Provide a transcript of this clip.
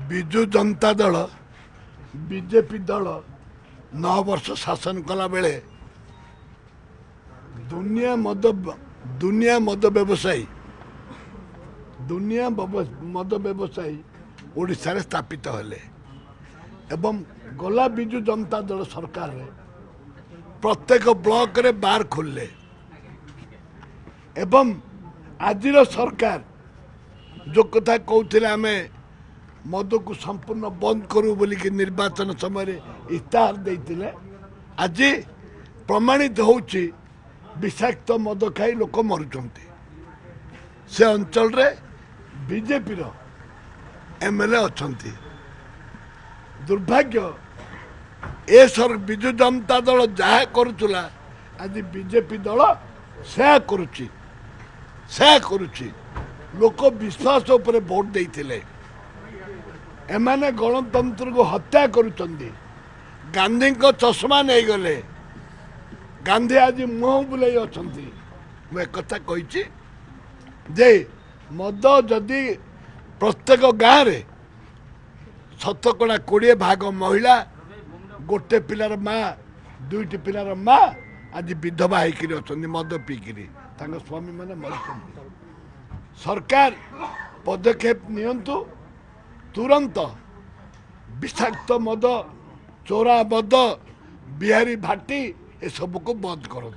Biju Janata Dal BJP दल 9 वर्ष शासन कला बेले दुनिया मद व्यवसायी ओडिशा रे स्थापित हेले एवं गला विजु जनता दल सरकार रे प्रत्येक ब्लॉक रे बार खोलले एवं आजिर सरकार जो कथा कहते आमे मद को संपूर्ण बंद करू बोली कि निर्वाचन समय इस्ताहार देते आज प्रमाणित होची विषाक्त मद खाई लोक मरुचंती से अंचल रे बीजेपी रो एमएलए अच्छंती दुर्भाग्य ए सर विजु जनता दल जहा करुला आज बीजेपी दल से करुची लोक विश्वास उपरे वोट देते एमाने गणतंत्र को हत्या करुचंदी गांधी को चश्मा नहीं गले गांधी आज मुह बुलाई अच्छा मुझे कथा कही जे मद जदि प्रत्येक गाँव रे 20 भाग महिला गोटे पिलार माँ 2टी पिलार माँ आज विधवा होकर मद पीकरी स्वामी मैंने मर सरकार पदक्षेप नियंतु तुरंत विषाक्त मद चोरा मद बिहारी भाटी ए सब को बंद करो।